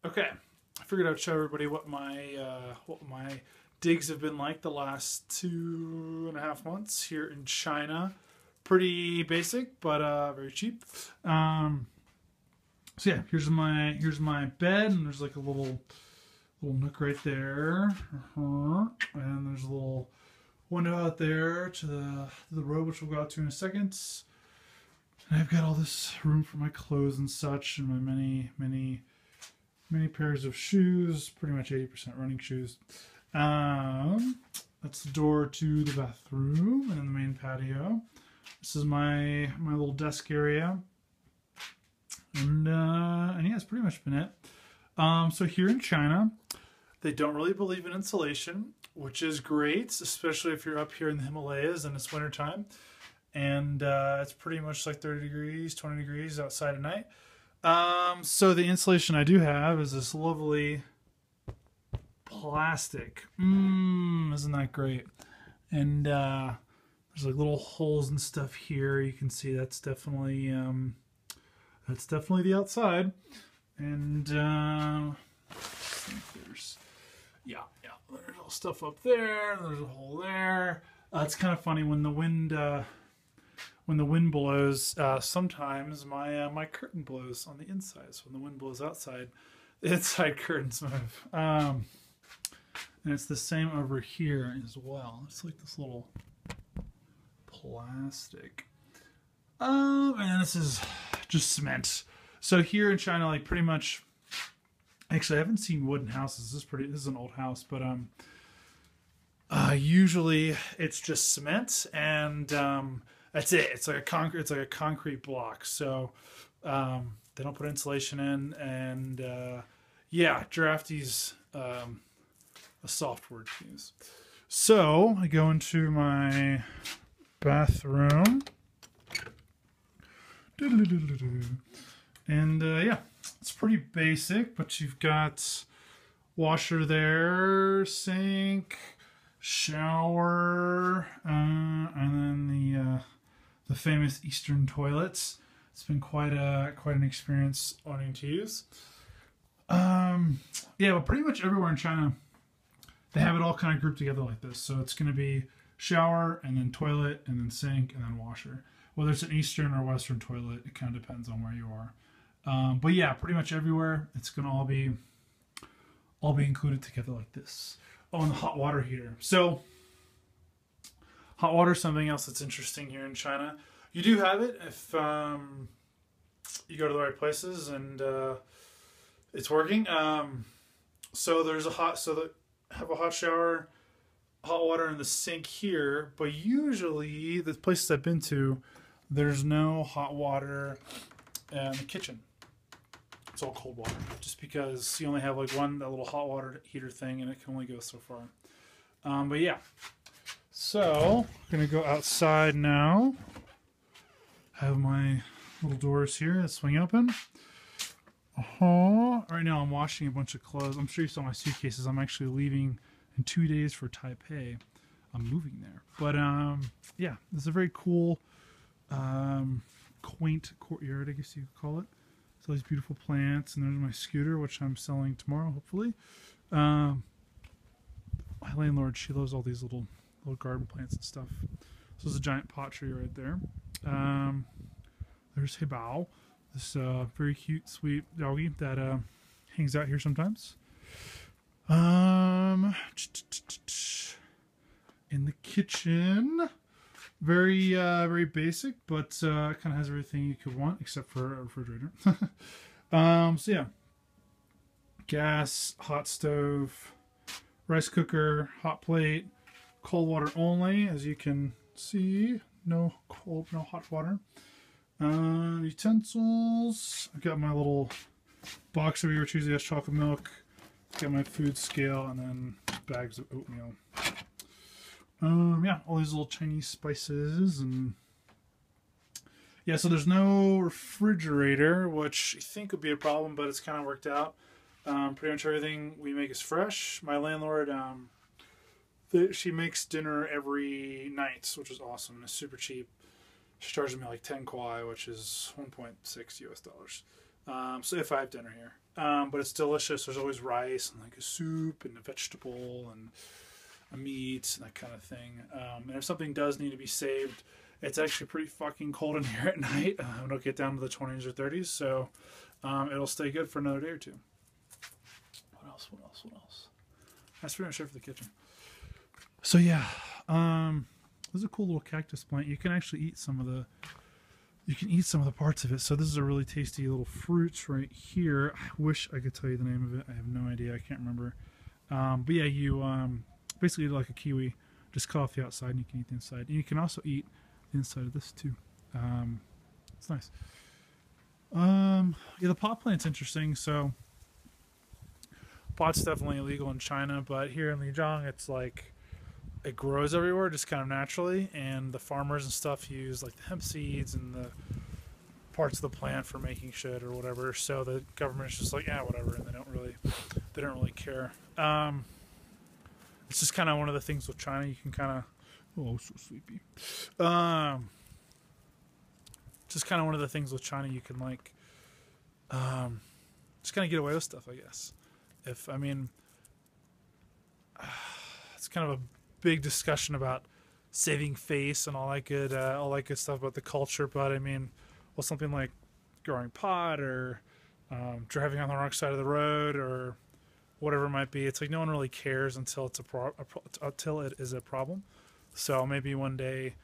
Okay, I figured I'd show everybody what my digs have been like the last 2.5 months here in China. Pretty basic, but very cheap. So yeah, here's my bed, and there's like a little nook right there, and there's a little window out there to the road, which we'll go out to in a second. And I've got all this room for my clothes and such, and my many pairs of shoes, pretty much 80% running shoes. That's the door to the bathroom and then the main patio. This is my little desk area, and yeah, that's pretty much been it. So here in China, they don't really believe in insulation, which is great, especially if you're up here in the Himalayas and it's wintertime. And it's pretty much like 30 degrees, 20 degrees outside at night. So the insulation I do have is this lovely plastic. Isn't that great? And there's like little holes and stuff here. You can see that's definitely the outside. And there's there's all stuff up there. And there's a hole there. It's kind of funny when the wind blows. Sometimes my curtain blows on the inside. So when the wind blows outside, the inside curtains move. And it's the same over here as well. It's like this little plastic. And this is just cement. So here in China, like pretty much, actually I haven't seen wooden houses. This is an old house, but usually it's just cement, and that's it. It's like a concrete block. So they don't put insulation in, and yeah, drafty's a soft word to use. So I go into my bathroom, and yeah, it's pretty basic, but you've got washer there, sink, shower, and then the famous Eastern toilets. It's been quite an experience wanting to use. Yeah, but pretty much everywhere in China, they have it all kind of grouped together like this. So it's going to be shower, and then toilet, and then sink, and then washer. Whether it's an Eastern or Western toilet, it kind of depends on where you are. But yeah, pretty much everywhere, it's going to all be included together like this. Oh, and the hot water heater. So hot water is something else that's interesting here in China. You do have it if you go to the right places and it's working. So there's have a hot shower, hot water in the sink here, but usually the places I've been to, there's no hot water in the kitchen. It's all cold water, just because you only have like that little hot water heater thing, and it can only go so far. But yeah, so I'm gonna go outside now. Have my little doors here that swing open. Right now I'm washing a bunch of clothes. I'm sure you saw my suitcases. I'm actually leaving in 2 days for Taipei. I'm moving there. But yeah, this is a very cool, quaint courtyard, I guess you could call it. It's all these beautiful plants, and there's my scooter, which I'm selling tomorrow, hopefully. My landlord, she loves all these little garden plants and stuff. So there's a giant pot tree right there. There's Hebao, this very cute, sweet doggy that hangs out here sometimes. In the kitchen, very basic, but kind of has everything you could want except for a refrigerator. So yeah, gas, hot stove, rice cooker, hot plate, cold water only, as you can see. No hot water. Utensils. I've got my little box over here, which usually has chocolate milk. Got my food scale, and then bags of oatmeal. Yeah, all these little Chinese spices, and yeah, so there's no refrigerator, which I think would be a problem, but it's kind of worked out. Pretty much everything we make is fresh. My landlord, she makes dinner every night, which is awesome. It's super cheap. She charges me like 10 kwai, which is 1.6 US dollars. So if I have dinner here, but it's delicious. There's always rice and like a soup and a vegetable and a meat and that kind of thing. And if something does need to be saved, it's actually pretty fucking cold in here at night. It'll get down to the 20s or 30s, so it'll stay good for another day or two. What else? What else? What else? That's pretty much it for the kitchen. So yeah, this is a cool little cactus plant. You can actually eat some of the. You can eat some of the parts of it. So this is a really tasty little fruit right here. I wish I could tell you the name of it. I have no idea. I can't remember. But yeah, you basically eat like a kiwi. Just cut off the outside and you can eat the inside. And you can also eat the inside of this too. It's nice. Yeah, the pot plant's interesting. So pot's definitely illegal in China, but here in Lijiang, it's like it grows everywhere just kind of naturally, and the farmers and stuff use like the hemp seeds and the parts of the plant for making shit or whatever. So the government's just like, yeah, whatever, and they don't really care. It's just kind of one of the things with China. You can kind of, oh, so sleepy. Just kind of one of the things with China. You can like, just kind of get away with stuff, I guess. It's kind of a big discussion about saving face and all that good stuff about the culture. But I mean, well, something like growing pot or driving on the wrong side of the road or whatever it might be, it's like no one really cares until it's until it is a problem. So maybe one day